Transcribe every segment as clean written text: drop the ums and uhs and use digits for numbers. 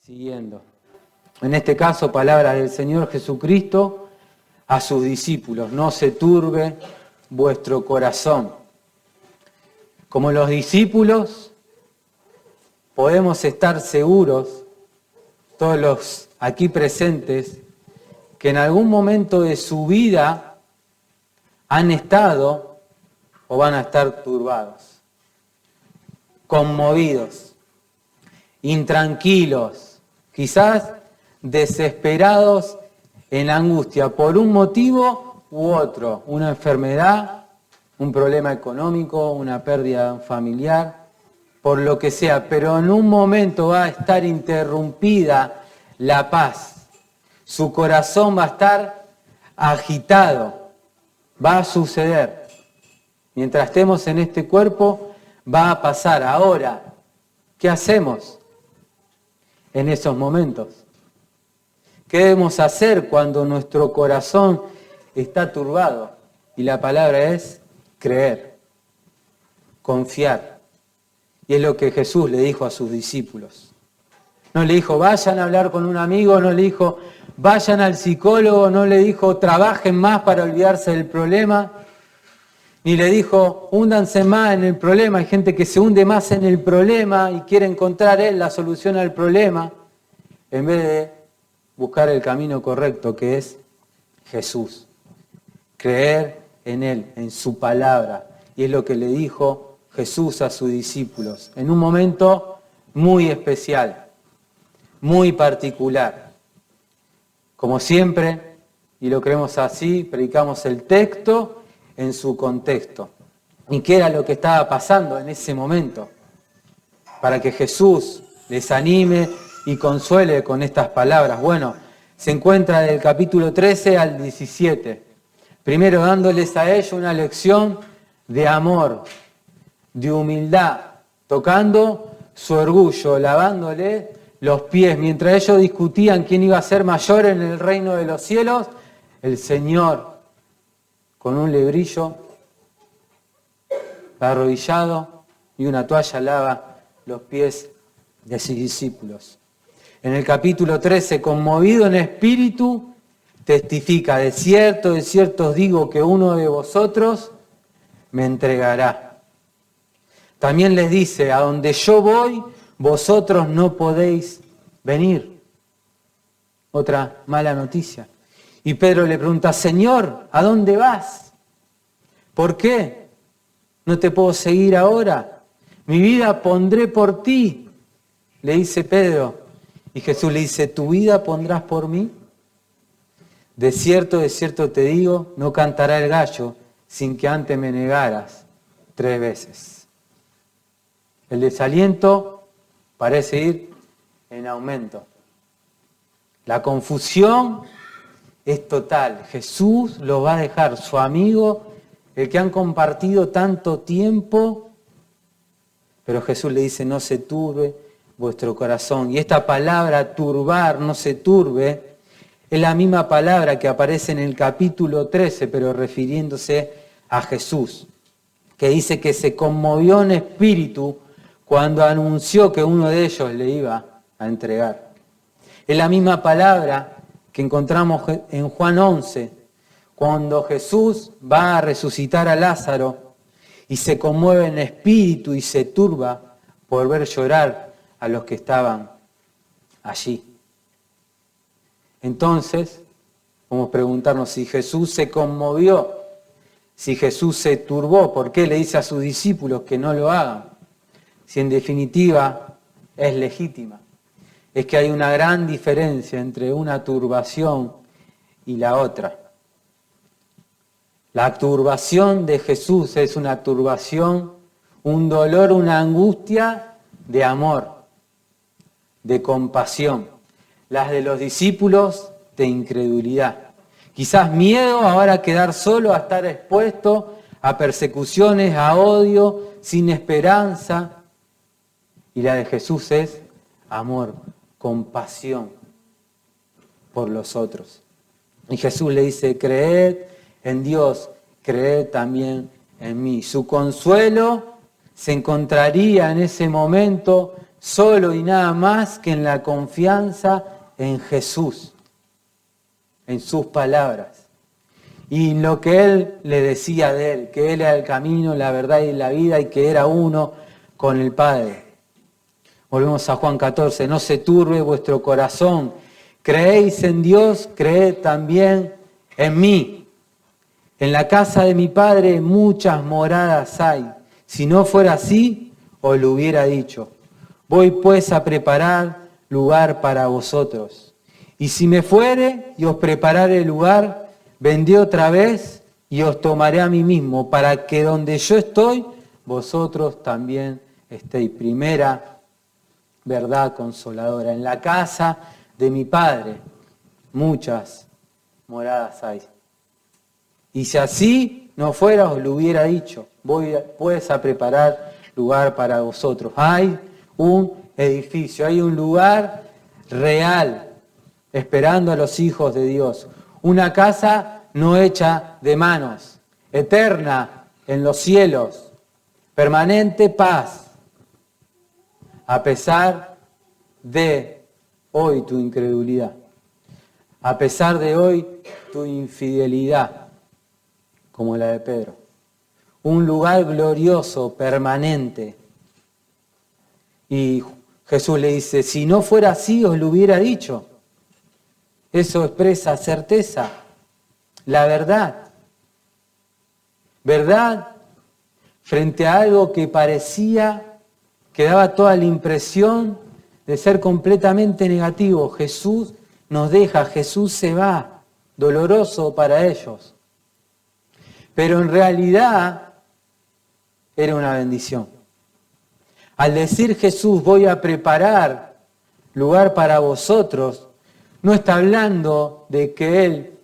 siguiendo. En este caso, palabras del Señor Jesucristo a sus discípulos: no se turbe vuestro corazón. Como los discípulos, podemos estar seguros, todos los aquí presentes, que en algún momento de su vida han estado o van a estar turbados, conmovidos, intranquilos, quizás desesperados en angustia por un motivo u otro, una enfermedad, un problema económico, una pérdida familiar, por lo que sea, pero en un momento va a estar interrumpida la paz. Su corazón va a estar agitado, va a suceder. Mientras estemos en este cuerpo, va a pasar. Ahora, ¿qué hacemos en esos momentos? ¿Qué debemos hacer cuando nuestro corazón está turbado? Y la palabra es creer, confiar. Y es lo que Jesús le dijo a sus discípulos. No le dijo, vayan a hablar con un amigo, no le dijo, vayan al psicólogo, no le dijo, trabajen más para olvidarse del problema, ni le dijo, húndanse más en el problema. Hay gente que se hunde más en el problema y quiere encontrar él la solución al problema, en vez de buscar el camino correcto, que es Jesús. Creer en él, en su palabra. Y es lo que le dijo Jesús a sus discípulos, en un momento muy especial, muy particular. Como siempre, y lo creemos así, predicamos el texto en su contexto. ¿Y qué era lo que estaba pasando en ese momento? Para que Jesús les anime y consuele con estas palabras. Bueno, se encuentra del capítulo 13 al 17. Primero dándoles a ellos una lección de amor, de humildad, tocando su orgullo, lavándole los pies. Mientras ellos discutían quién iba a ser mayor en el reino de los cielos, el Señor, con un lebrillo, arrodillado y una toalla, lava los pies de sus discípulos. En el capítulo 13, conmovido en espíritu, testifica, de cierto os digo que uno de vosotros me entregará. También les dice, a donde yo voy, vosotros no podéis venir. Otra mala noticia. Y Pedro le pregunta, Señor, ¿a dónde vas? ¿Por qué? ¿No te puedo seguir ahora? Mi vida pondré por ti, le dice Pedro. Y Jesús le dice, ¿tu vida pondrás por mí? De cierto te digo, no cantará el gallo sin que antes me negaras 3 veces. El desaliento parece ir en aumento. La confusión es total. Jesús lo va a dejar, su amigo, el que han compartido tanto tiempo, pero Jesús le dice, no se turbe vuestro corazón. Y esta palabra, turbar, no se turbe, es la misma palabra que aparece en el capítulo 13, pero refiriéndose a Jesús, que dice que se conmovió en espíritu cuando anunció que uno de ellos le iba a entregar. Es la misma palabra que encontramos en Juan 11, cuando Jesús va a resucitar a Lázaro y se conmueve en espíritu y se turba por ver llorar a los que estaban allí. Entonces, vamos a preguntarnos si Jesús se conmovió, si Jesús se turbó, ¿por qué le dice a sus discípulos que no lo hagan? Si en definitiva es legítima. Es que hay una gran diferencia entre una turbación y la otra. La turbación de Jesús es una turbación, un dolor, una angustia de amor, de compasión. Las de los discípulos de incredulidad. Quizás miedo ahora a quedar solo, a estar expuesto a persecuciones, a odio, sin esperanza. Y la de Jesús es amor, compasión por los otros. Y Jesús le dice, creed en Dios, creed también en mí. Su consuelo se encontraría en ese momento solo y nada más que en la confianza en Jesús, en sus palabras. Y en lo que Él le decía de Él, que Él era el camino, la verdad y la vida y que era uno con el Padre. Volvemos a Juan 14, no se turbe vuestro corazón, creéis en Dios, creed también en mí. En la casa de mi Padre muchas moradas hay. Si no fuera así, os lo hubiera dicho. Voy pues a preparar lugar para vosotros. Y si me fuere y os preparare el lugar, vendré otra vez y os tomaré a mí mismo, para que donde yo estoy, vosotros también estéis. Primera verdad consoladora. En la casa de mi Padre muchas moradas hay. Y si así no fuera, os lo hubiera dicho. Voy pues a preparar lugar para vosotros. Hay un edificio, hay un lugar real esperando a los hijos de Dios. Una casa no hecha de manos, eterna en los cielos, permanente paz, a pesar de hoy tu incredulidad, a pesar de hoy tu infidelidad, como la de Pedro. Un lugar glorioso, permanente. Y Jesús le dice, si no fuera así, os lo hubiera dicho. Eso expresa certeza, la verdad. Verdad frente a algo que parecía, que daba toda la impresión de ser completamente negativo. Jesús nos deja, Jesús se va, doloroso para ellos. Pero en realidad era una bendición. Al decir Jesús, voy a preparar lugar para vosotros, no está hablando de que Él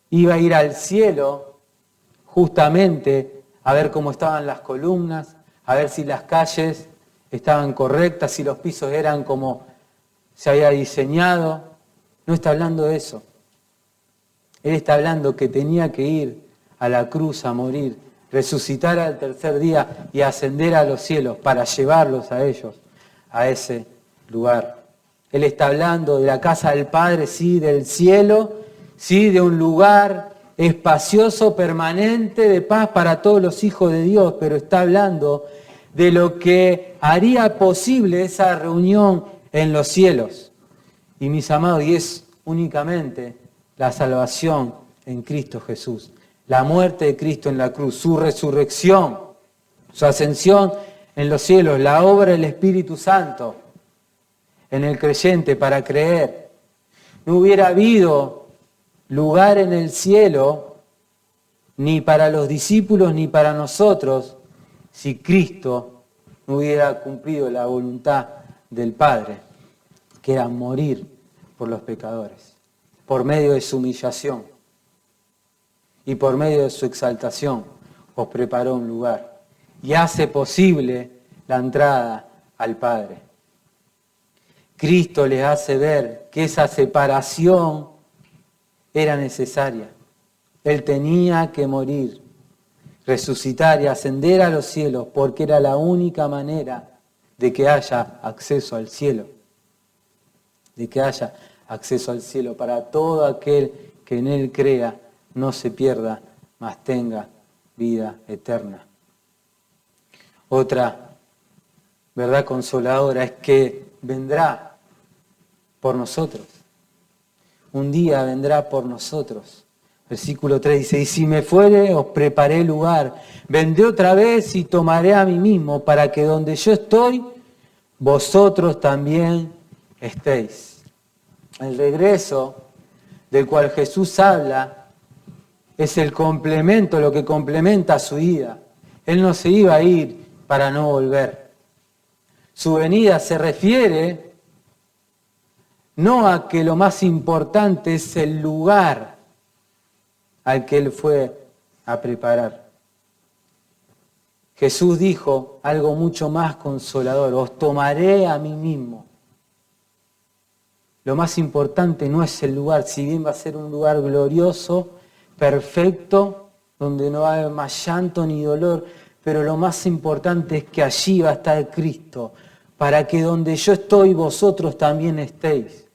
iba a ir al cielo justamente a ver cómo estaban las columnas, a ver si las calles estaban correctas, si los pisos eran como se había diseñado. No está hablando de eso. Él está hablando que tenía que ir a la cruz a morir, resucitar al tercer día y ascender a los cielos para llevarlos a ellos a ese lugar. Él está hablando de la casa del Padre, sí, del cielo, sí, de un lugar espacioso, permanente, de paz para todos los hijos de Dios, pero está hablando de lo que haría posible esa reunión en los cielos. Y mis amados, y es únicamente la salvación en Cristo Jesús. La muerte de Cristo en la cruz, su resurrección, su ascensión en los cielos, la obra del Espíritu Santo en el creyente para creer. No hubiera habido lugar en el cielo ni para los discípulos ni para nosotros si Cristo no hubiera cumplido la voluntad del Padre, que era morir por los pecadores, por medio de su humillación. Y por medio de su exaltación os preparó un lugar y hace posible la entrada al Padre. Cristo les hace ver que esa separación era necesaria. Él tenía que morir, resucitar y ascender a los cielos porque era la única manera de que haya acceso al cielo. De que haya acceso al cielo para todo aquel que en Él crea, no se pierda, mas tenga vida eterna. Otra verdad consoladora es que vendrá por nosotros. Un día vendrá por nosotros. Versículo 3 dice, y si me fuere, os preparé lugar. Vendré otra vez y tomaré a mí mismo, para que donde yo estoy, vosotros también estéis. El regreso del cual Jesús habla es el complemento, lo que complementa su ida. Él no se iba a ir para no volver. Su venida se refiere no a que lo más importante es el lugar al que Él fue a preparar. Jesús dijo algo mucho más consolador, os tomaré a mí mismo. Lo más importante no es el lugar, si bien va a ser un lugar glorioso, perfecto, donde no va a haber más llanto ni dolor, pero lo más importante es que allí va a estar Cristo para que donde yo estoy vosotros también estéis.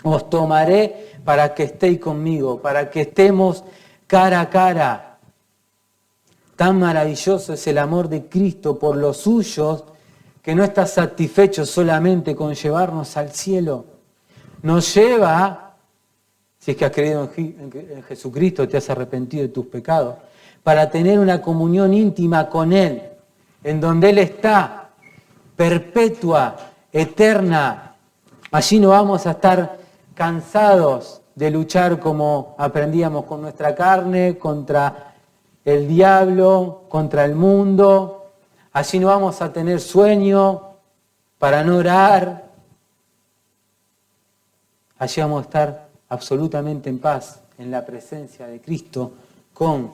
Os tomaré para que estéis conmigo, para que estemos cara a cara. Tan maravilloso es el amor de Cristo por los suyos, que no está satisfecho solamente con llevarnos al cielo. Nos lleva, si es que has creído en Jesucristo, te has arrepentido de tus pecados, para tener una comunión íntima con Él, en donde Él está, perpetua, eterna. Allí no vamos a estar cansados de luchar como aprendíamos con nuestra carne, contra el diablo, contra el mundo. Allí no vamos a tener sueño para no orar. Allí vamos a estar absolutamente en paz, en la presencia de Cristo, con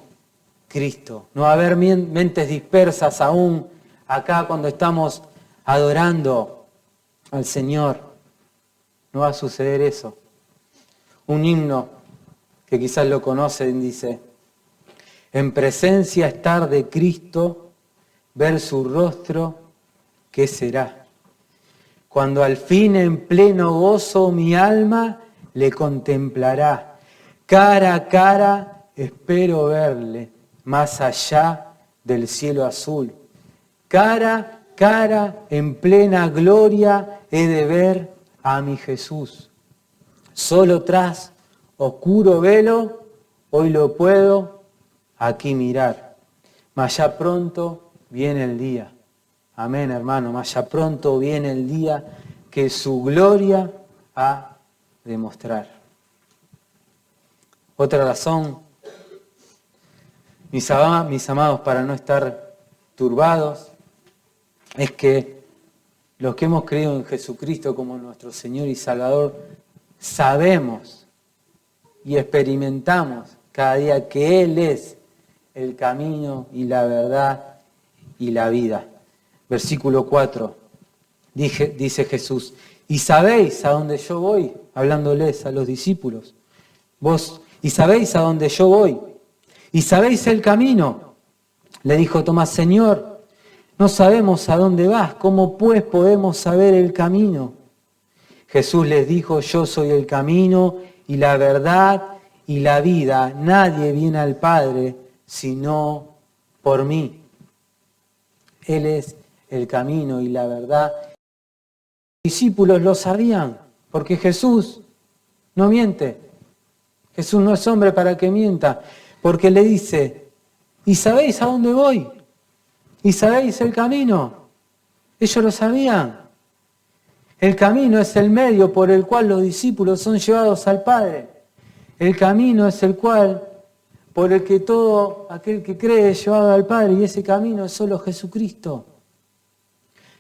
Cristo. No va a haber mentes dispersas aún acá cuando estamos adorando al Señor. No va a suceder eso. Un himno que quizás lo conocen dice: en presencia estar de Cristo, ver su rostro, ¿qué será? Cuando al fin en pleno gozo mi alma le contemplará. Cara a cara espero verle, más allá del cielo azul. Cara a cara en plena gloria he de ver a mi Jesús. Solo tras oscuro velo hoy lo puedo aquí mirar. Mas ya pronto viene el día. Amén, hermano. Mas ya pronto viene el día que su gloria ha de mostrar. Otra razón, mis amados, para no estar turbados, es que los que hemos creído en Jesucristo como nuestro Señor y Salvador, sabemos y experimentamos cada día que Él es el camino y la verdad y la vida. Versículo 4, dice Jesús: ¿y sabéis a dónde yo voy? Hablándoles a los discípulos. Vos, ¿y sabéis a dónde yo voy? ¿Y sabéis el camino? Le dijo Tomás: Señor, no sabemos a dónde vas, ¿cómo pues podemos saber el camino? Jesús les dijo: yo soy el camino y la verdad y la vida. Nadie viene al Padre sino por mí. Él es el camino y la verdad. Los discípulos lo sabían, porque Jesús no miente. Jesús no es hombre para que mienta, porque le dice: ¿y sabéis a dónde voy? ¿Y sabéis el camino? Ellos lo sabían. El camino es el medio por el cual los discípulos son llevados al Padre. El camino es el cual, por el que todo aquel que cree es llevado al Padre, y ese camino es solo Jesucristo.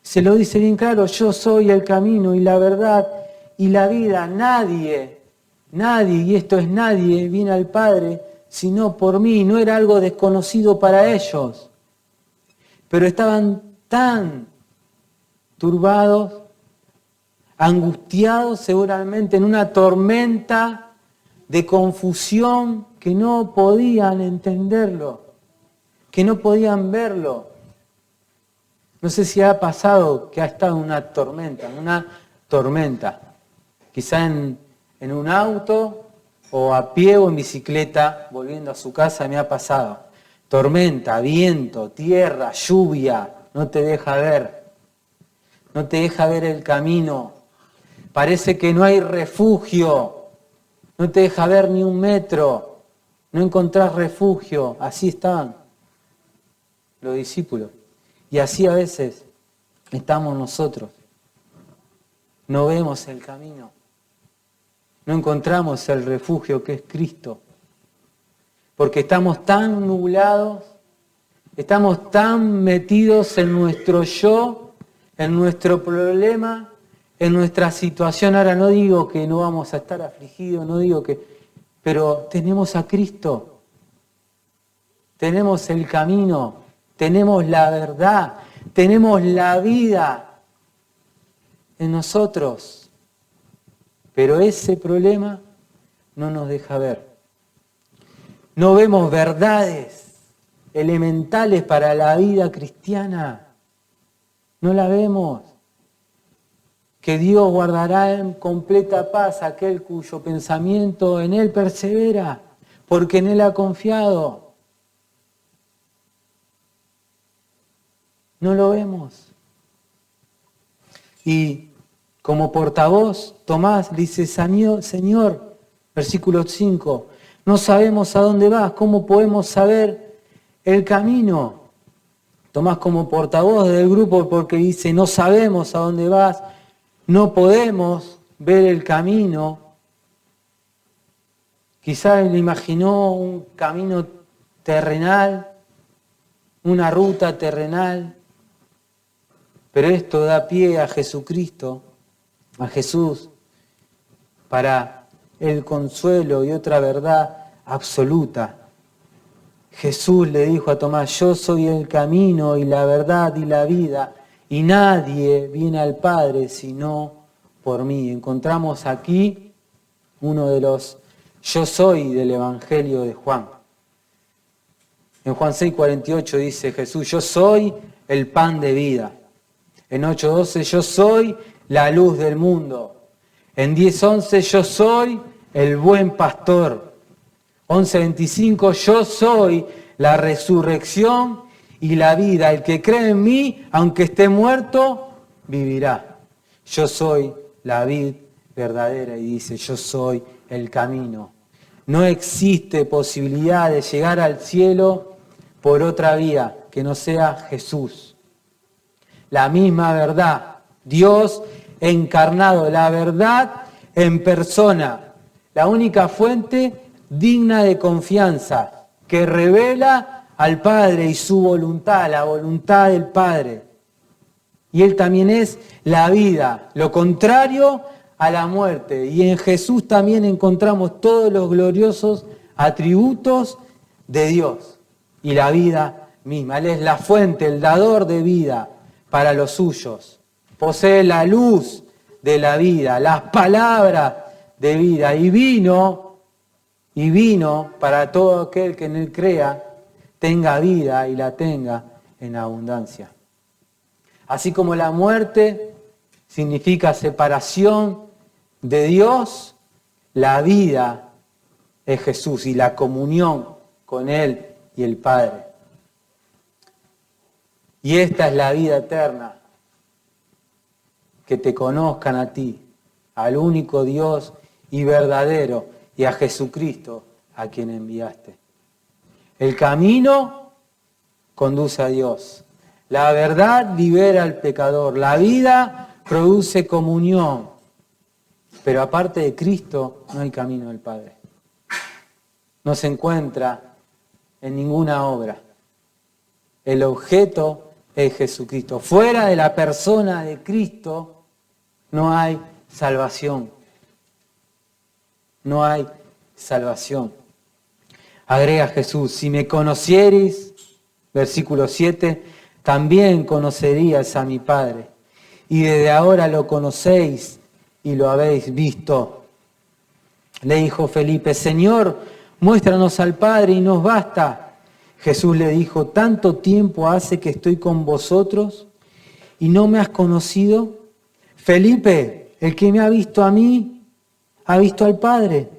Se lo dice bien claro: yo soy el camino y la verdad y la vida. Nadie, y esto es nadie, viene al Padre sino por mí. No era algo desconocido para ellos, pero estaban tan turbados, angustiados seguramente, en una tormenta de confusión, que no podían entenderlo, que no podían verlo. No sé si ha pasado que ha estado en una tormenta, quizá en un auto o a pie o en bicicleta, volviendo a su casa, me ha pasado. Tormenta, viento, tierra, lluvia, no te deja ver el camino. Parece que no hay refugio, no te deja ver ni un metro, no encontrás refugio. Así estaban los discípulos. Y así a veces estamos nosotros. No vemos el camino, no encontramos el refugio que es Cristo, porque estamos tan nublados, estamos tan metidos en nuestro yo, en nuestro problema, en nuestra situación. Ahora no digo que no vamos a estar afligidos, no digo que... pero tenemos a Cristo, tenemos el camino, tenemos la verdad, tenemos la vida en nosotros. Pero ese problema no nos deja ver. No vemos verdades elementales para la vida cristiana. No la vemos. que Dios guardará en completa paz aquel cuyo pensamiento en Él persevera, porque en Él ha confiado. No lo vemos. Y como portavoz, Tomás dice, Señor, versículo 5, no sabemos a dónde vas, ¿cómo podemos saber el camino? Tomás como portavoz del grupo porque dice, no sabemos a dónde vas, no podemos ver el camino. Quizás él imaginó un camino terrenal, una ruta terrenal, pero esto da pie a Jesucristo, a Jesús, para el consuelo y otra verdad absoluta. Jesús le dijo a Tomás, yo soy el camino y la verdad y la vida, y nadie viene al Padre sino por mí. Encontramos aquí uno de los yo soy del Evangelio de Juan. En Juan 6:48 dice Jesús, yo soy el pan de vida. En 8:12, yo soy la luz del mundo. En 10:11, yo soy el buen pastor. 11:25, yo soy la resurrección y la vida. El que cree en mí, aunque esté muerto, vivirá. Yo soy la vid verdadera y dice, yo soy el camino. No existe posibilidad de llegar al cielo por otra vía que no sea Jesús. La misma verdad, Dios encarnado, la verdad en persona, la única fuente digna de confianza que revela al Padre y su voluntad, la voluntad del Padre. Y Él también es la vida, lo contrario a la muerte. Y en Jesús también encontramos todos los gloriosos atributos de Dios y la vida misma. Él es la fuente, el dador de vida para los suyos. Posee la luz de la vida, las palabras de vida. Y vino para todo aquel que en Él crea, tenga vida y la tenga en abundancia. Así como la muerte significa separación de Dios, la vida es Jesús y la comunión con Él y el Padre. Y esta es la vida eterna, que te conozcan a ti, al único Dios y verdadero, y a Jesucristo a quien enviaste. El camino conduce a Dios. La verdad libera al pecador. La vida produce comunión. Pero aparte de Cristo no hay camino al Padre. No se encuentra en ninguna obra. El objeto es Jesucristo. Fuera de la persona de Cristo no hay salvación. No hay salvación. Agrega Jesús, si me conocierais, versículo 7, también conocerías a mi Padre. Y desde ahora lo conocéis y lo habéis visto. Le dijo Felipe, Señor, muéstranos al Padre y nos basta. Jesús le dijo, ¿tanto tiempo hace que estoy con vosotros y no me has conocido? Felipe, el que me ha visto a mí, ha visto al Padre.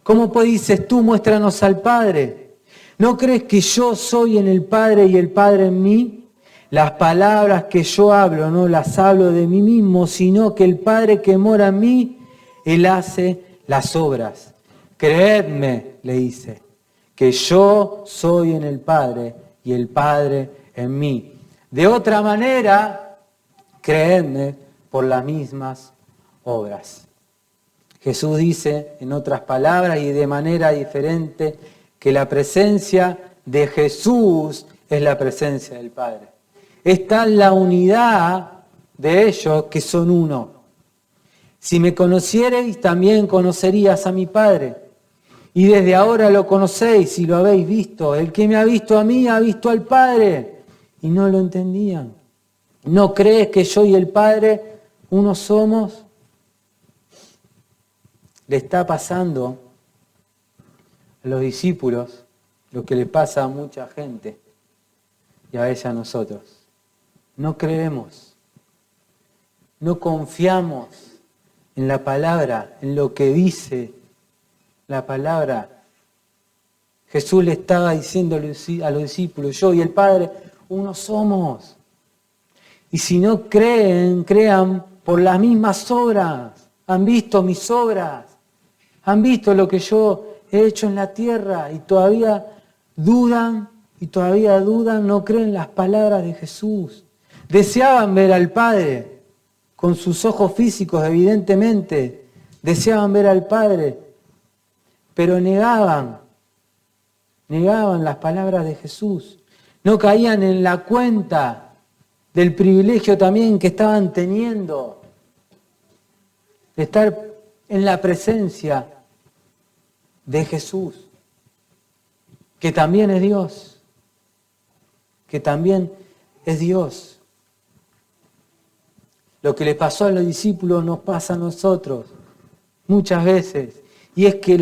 ¿Cómo pues dices tú, muéstranos al Padre? ¿No crees que yo soy en el Padre y el Padre en mí? Las palabras que yo hablo no las hablo de mí mismo, sino que el Padre que mora en mí, Él hace las obras. Creedme, le dice, que yo soy en el Padre y el Padre en mí. De otra manera, creedme por las mismas obras. Jesús dice, en otras palabras y de manera diferente, que la presencia de Jesús es la presencia del Padre. Está la unidad de ellos que son uno. Si me conocierais, también conocerías a mi Padre. Y desde ahora lo conocéis y lo habéis visto. El que me ha visto a mí, ha visto al Padre. Y no lo entendían. ¿No crees que yo y el Padre uno somos? Le está pasando a los discípulos lo que le pasa a mucha gente y a veces a nosotros. No creemos. no confiamos en la palabra, en lo que dice la palabra. Jesús le estaba diciendo a los discípulos, yo y el Padre, uno somos. Y si no creen, crean por las mismas obras. Han visto mis obras, han visto lo que yo he hecho en la tierra y todavía dudan, no creen las palabras de Jesús. Deseaban ver al Padre con sus ojos físicos, evidentemente. Deseaban ver al Padre, pero negaban las palabras de Jesús. No caían en la cuenta del privilegio también que estaban teniendo de estar en la presencia de Jesús, que también es Dios, Lo que le pasó a los discípulos nos pasa a nosotros muchas veces, y es que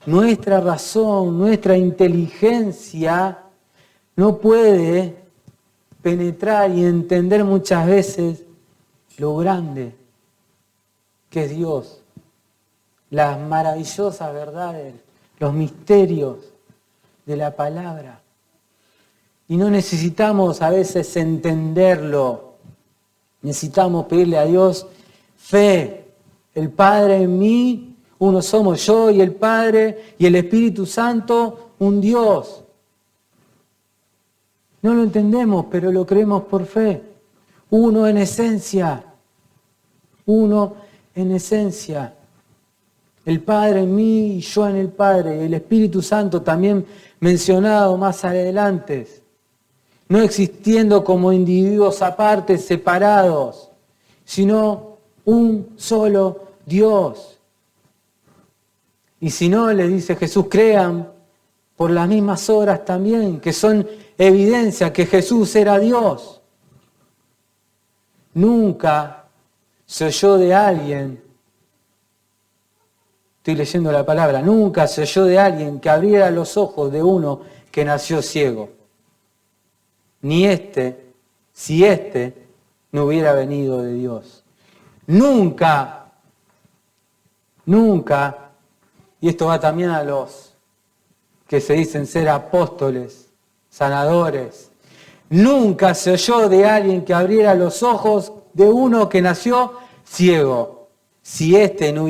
nuestra inteligencia no puede penetrar y entender muchas veces lo grande que es Dios, las maravillosas verdades, los misterios de la palabra. Y no necesitamos a veces entenderlo, necesitamos pedirle a Dios fe. El Padre en mí, uno somos yo y el Padre y el Espíritu Santo, un Dios. No lo entendemos, pero lo creemos por fe. Uno en esencia. El Padre en mí y yo en el Padre. El Espíritu Santo también mencionado más adelante. No existiendo como individuos aparte, separados, sino un solo Dios. Y si no, le dice Jesús, crean por las mismas obras también, que son evidencia que Jesús era Dios. Nunca se oyó de alguien, estoy leyendo la palabra, nunca se oyó de alguien que abriera los ojos de uno que nació ciego. Ni si no hubiera venido de Dios. Nunca, y esto va también a los que se dicen ser apóstoles, sanadores, nunca se oyó de alguien que abriera los ojos de uno que nació ciego, si no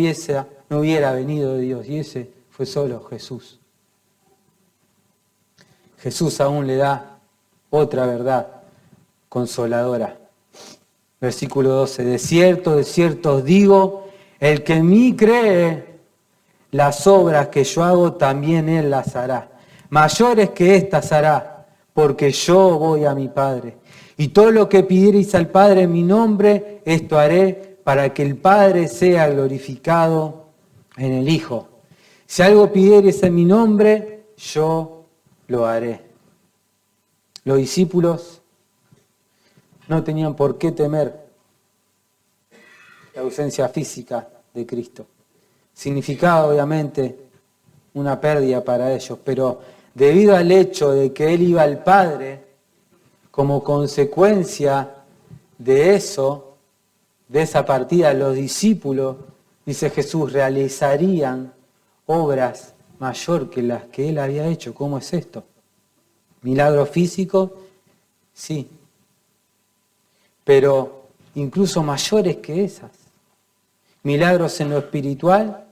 hubiera venido de Dios, y ese fue solo Jesús. Jesús aún le da otra verdad consoladora. Versículo 12, de cierto os digo, el que en mí cree, las obras que yo hago también él las hará. Mayores que estas hará, porque yo voy a mi Padre. Y todo lo que pidiereis al Padre en mi nombre, esto haré para que el Padre sea glorificado en el Hijo. Si algo pidiereis en mi nombre, yo lo haré. Los discípulos no tenían por qué temer la ausencia física de Cristo. Significaba obviamente una pérdida para ellos, pero debido al hecho de que Él iba al Padre, como consecuencia de eso, de esa partida, los discípulos, dice Jesús, realizarían obras mayor que las que Él había hecho. ¿Cómo es esto? ¿Milagros físicos? Sí. Pero incluso mayores que esas. ¿Milagros en lo espiritual?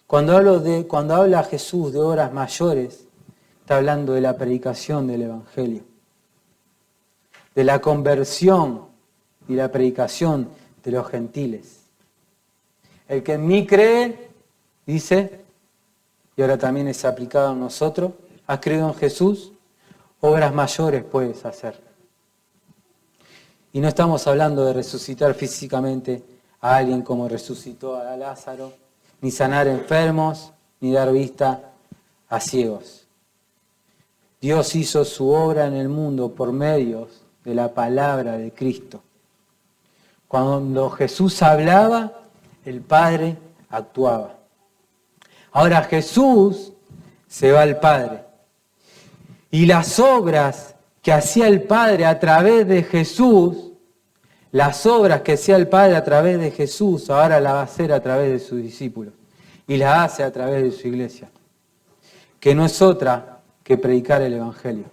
Cuando habla Jesús de obras mayores, está hablando de la predicación del Evangelio, de la conversión y la predicación de los gentiles. El que en mí cree, dice, y ahora también es aplicado a nosotros, has creído en Jesús, obras mayores puedes hacer. Y no estamos hablando de resucitar físicamente a alguien como resucitó a Lázaro, ni sanar enfermos, ni dar vista a ciegos. Dios hizo su obra en el mundo por medio de la palabra de Cristo. Cuando Jesús hablaba, el Padre actuaba. Ahora Jesús se va al Padre. Y las obras que hacía el Padre a través de Jesús, las obras que hacía el Padre a través de Jesús, ahora las va a hacer a través de sus discípulos. Y las hace a través de su iglesia. Que no es otra que predicar el Evangelio.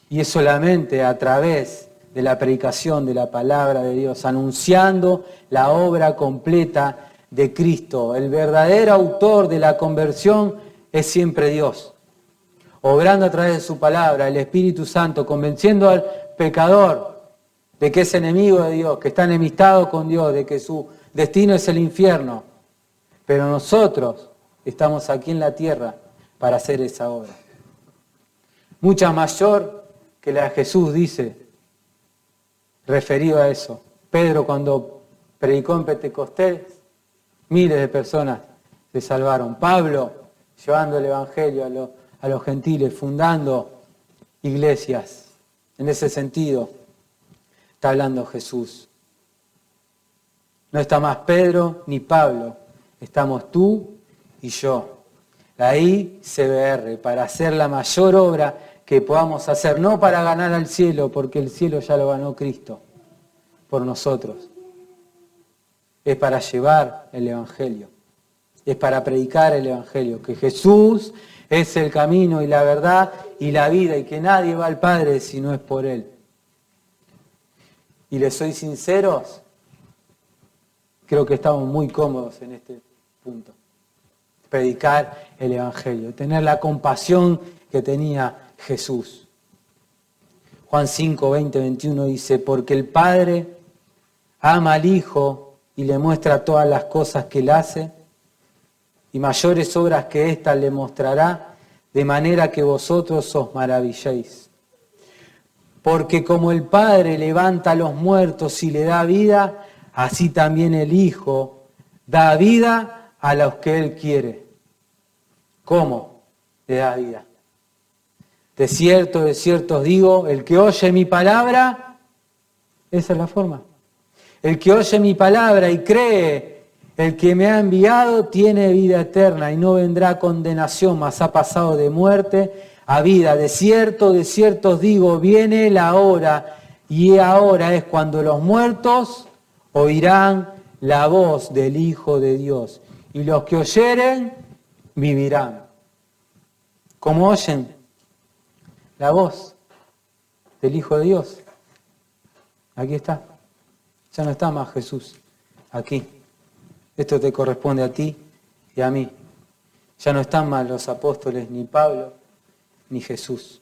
Y es solamente a través de la predicación de la palabra de Dios, anunciando la obra completa de Cristo. El verdadero autor de la conversión es siempre Dios. Obrando a través de su palabra, el Espíritu Santo, convenciendo al pecador de que es enemigo de Dios, que está enemistado con Dios, de que su destino es el infierno. Pero nosotros estamos aquí en la tierra para hacer esa obra. Mucha mayor que la de Jesús, dice, referido a eso. Pedro, cuando predicó en Pentecostés, miles de personas se salvaron. Pablo, llevando el Evangelio a los gentiles, fundando iglesias. En ese sentido, está hablando Jesús. No está más Pedro ni Pablo, estamos tú y yo. La ICBR, para hacer la mayor obra que podamos hacer, no para ganar al cielo, porque el cielo ya lo ganó Cristo por nosotros. Es para llevar el Evangelio, es para predicar el Evangelio, que Jesús es el camino y la verdad y la vida, y que nadie va al Padre si no es por Él. Y les soy sinceros, creo que estamos muy cómodos en este punto. Predicar el Evangelio, tener la compasión que tenía Jesús. Juan 5, 20, 21 dice, porque el Padre ama al Hijo y le muestra todas las cosas que Él hace, y mayores obras que éstas le mostrará, de manera que vosotros os maravilléis. Porque como el Padre levanta a los muertos y le da vida, así también el Hijo da vida a los que Él quiere. ¿Cómo le da vida? De cierto os digo, el que oye mi palabra, esa es la forma. El que oye mi palabra y cree, el que me ha enviado, tiene vida eterna y no vendrá condenación, mas ha pasado de muerte a vida. De cierto os digo, viene la hora, y ahora es cuando los muertos oirán la voz del Hijo de Dios, y los que oyeren vivirán. ¿Cómo oyen? La voz del Hijo de Dios. Aquí está. Ya no está más Jesús aquí. Esto te corresponde a ti y a mí. Ya no están más los apóstoles, ni Pablo, ni Jesús.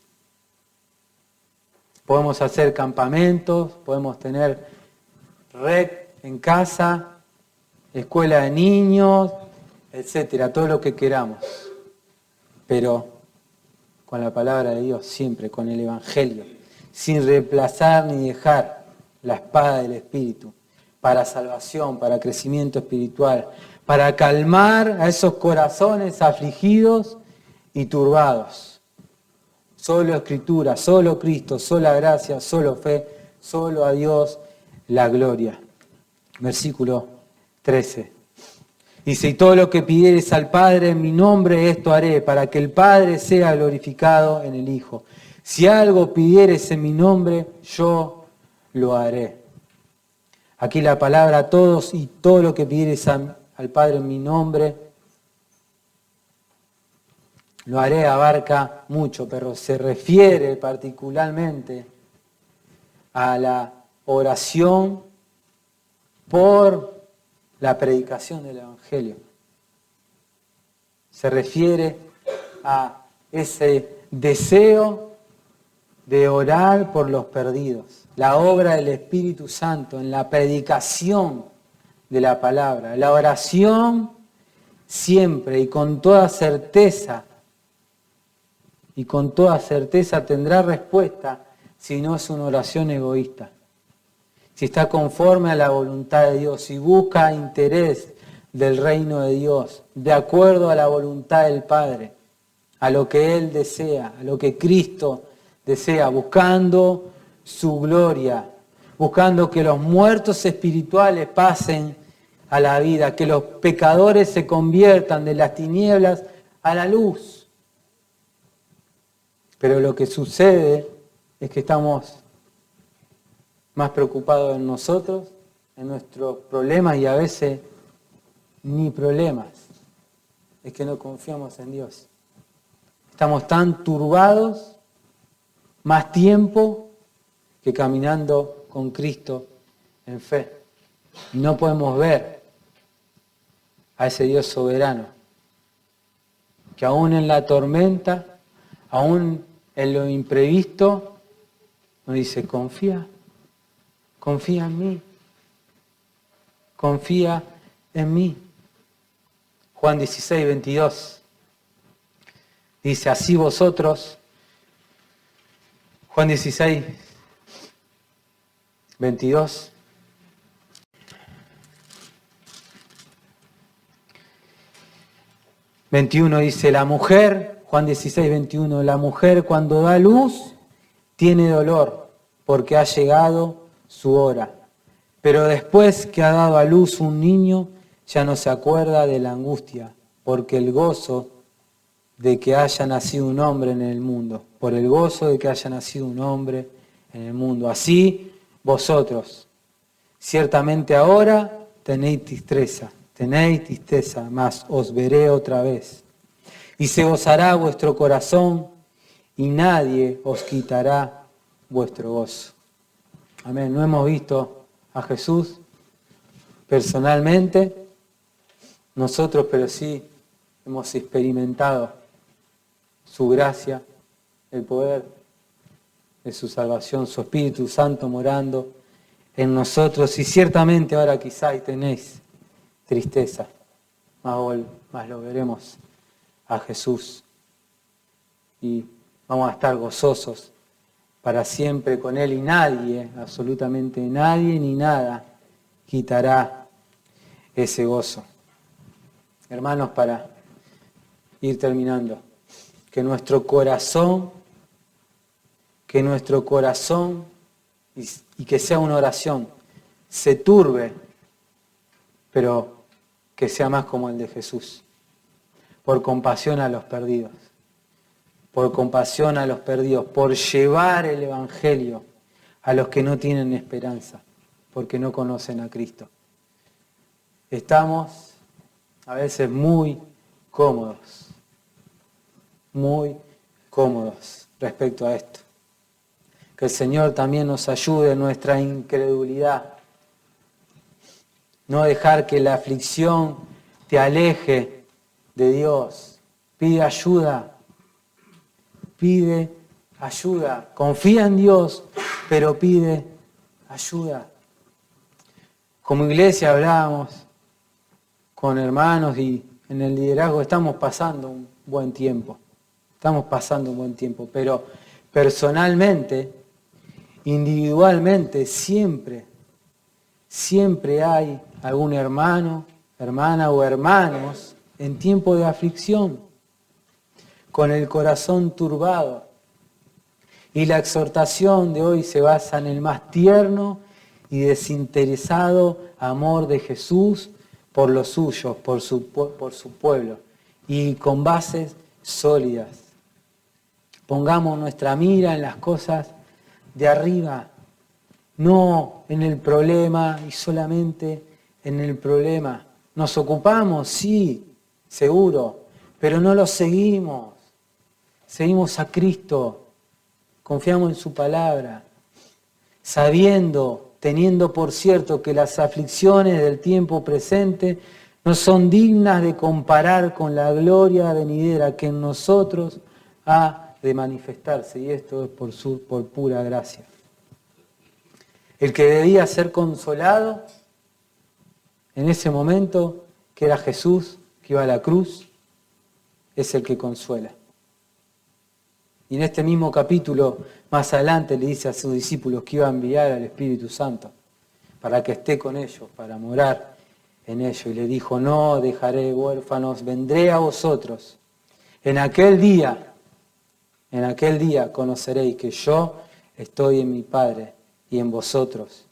Podemos hacer campamentos, podemos tener rec en casa, escuela de niños, etcétera, todo lo que queramos. Pero con la palabra de Dios, siempre, con el Evangelio, sin reemplazar ni dejar la espada del Espíritu, para salvación, para crecimiento espiritual, para calmar a esos corazones afligidos y turbados. Solo Escritura, solo Cristo, sola gracia, solo fe, solo a Dios la gloria. Versículo 13. Dice, y todo lo que pidieres al Padre en mi nombre, esto haré, para que el Padre sea glorificado en el Hijo. Si algo pidieres en mi nombre, yo lo haré. Aquí la palabra todos y todo lo que pidieres al Padre en mi nombre, lo haré, abarca mucho, pero se refiere particularmente a la oración por la predicación del Evangelio. Se refiere a ese deseo de orar por los perdidos. La obra del Espíritu Santo en la predicación de la palabra. La oración siempre y con toda certeza tendrá respuesta si no es una oración egoísta. Si está conforme a la voluntad de Dios, si busca interés del reino de Dios, de acuerdo a la voluntad del Padre, a lo que Él desea, a lo que Cristo desea, buscando su gloria, buscando que los muertos espirituales pasen a la vida, que los pecadores se conviertan de las tinieblas a la luz. Pero lo que sucede es que estamos más preocupados en nosotros, en nuestros problemas y a veces ni problemas. Es que no confiamos en Dios. Estamos tan turbados, más tiempo que caminando con Cristo en fe. Y no podemos ver a ese Dios soberano, que aún en la tormenta, aún en lo imprevisto, nos dice, confía en mí, confía en mí. Juan 16, 22. Dice, así vosotros, Juan 16, 22. Dice, la mujer, Juan 16, 21, la mujer cuando da luz tiene dolor porque ha llegado su hora. Pero después que ha dado a luz un niño, ya no se acuerda de la angustia, porque el gozo de que haya nacido un hombre en el mundo, por el gozo de que haya nacido un hombre en el mundo. Así vosotros, ciertamente ahora tenéis tristeza, mas os veré otra vez. Y se gozará vuestro corazón y nadie os quitará vuestro gozo. Amén. No hemos visto a Jesús personalmente, nosotros, pero sí hemos experimentado su gracia, el poder de su salvación, su Espíritu Santo morando en nosotros. Y ciertamente ahora quizás tenéis tristeza, más lo veremos a Jesús. Y vamos a estar gozosos para siempre con Él y nadie, absolutamente nadie ni nada, quitará ese gozo. Hermanos, para ir terminando, que nuestro corazón, y que sea una oración, se turbe, pero que sea más como el de Jesús, por compasión a los perdidos, por llevar el Evangelio a los que no tienen esperanza, porque no conocen a Cristo. Estamos a veces muy cómodos respecto a esto. Que el Señor también nos ayude en nuestra incredulidad. No dejar que la aflicción te aleje de Dios. Pide ayuda. Confía en Dios, pero pide ayuda. Como iglesia hablábamos con hermanos y en el liderazgo estamos pasando un buen tiempo. Pero personalmente, individualmente, siempre hay algún hermano, hermana o hermanos en tiempo de aflicción, con el corazón turbado. Y la exhortación de hoy se basa en el más tierno y desinteresado amor de Jesús por los suyos, por su pueblo, y con bases sólidas. Pongamos nuestra mira en las cosas de arriba, no en el problema y solamente en el problema. Nos ocupamos, sí, seguro, pero no lo seguimos. Seguimos a Cristo, confiamos en su palabra, teniendo por cierto que las aflicciones del tiempo presente no son dignas de comparar con la gloria venidera que en nosotros ha de manifestarse, y esto es por pura gracia. El que debía ser consolado en ese momento, que era Jesús, que iba a la cruz, es el que consuela. Y en este mismo capítulo, más adelante, le dice a sus discípulos que iba a enviar al Espíritu Santo para que esté con ellos, para morar en ellos. Y le dijo, no dejaré huérfanos, vendré a vosotros. En aquel día conoceréis que yo estoy en mi Padre y en vosotros,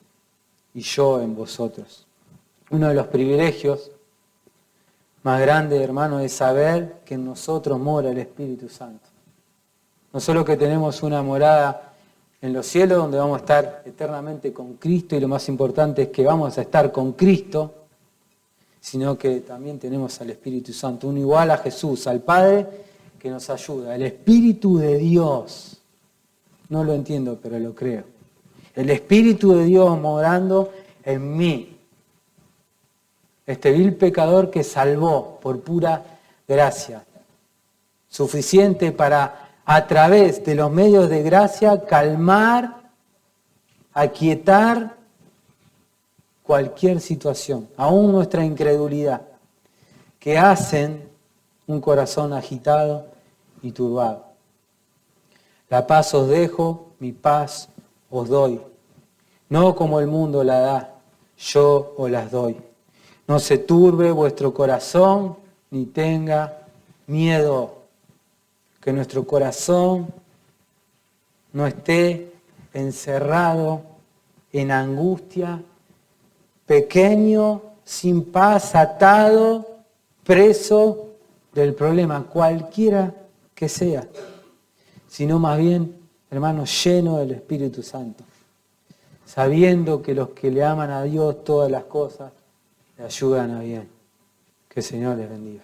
y yo en vosotros. Uno de los privilegios más grandes, hermanos, es saber que en nosotros mora el Espíritu Santo. No solo que tenemos una morada en los cielos donde vamos a estar eternamente con Cristo, y lo más importante es que vamos a estar con Cristo, sino que también tenemos al Espíritu Santo, uno igual a Jesús, al Padre, que nos ayuda. El Espíritu de Dios, no lo entiendo, pero lo creo. El Espíritu de Dios morando en mí. Este vil pecador que salvó por pura gracia. Suficiente para, a través de los medios de gracia, calmar, aquietar cualquier situación, aún nuestra incredulidad, que hacen un corazón agitado y turbado. La paz os dejo, mi paz os doy. No como el mundo la da, yo os las doy. No se turbe vuestro corazón, ni tenga miedo. Que nuestro corazón no esté encerrado en angustia, pequeño, sin paz, atado, preso del problema, cualquiera que sea, sino más bien, hermanos, lleno del Espíritu Santo, sabiendo que los que le aman a Dios, todas las cosas le ayudan a bien. Que el Señor les bendiga.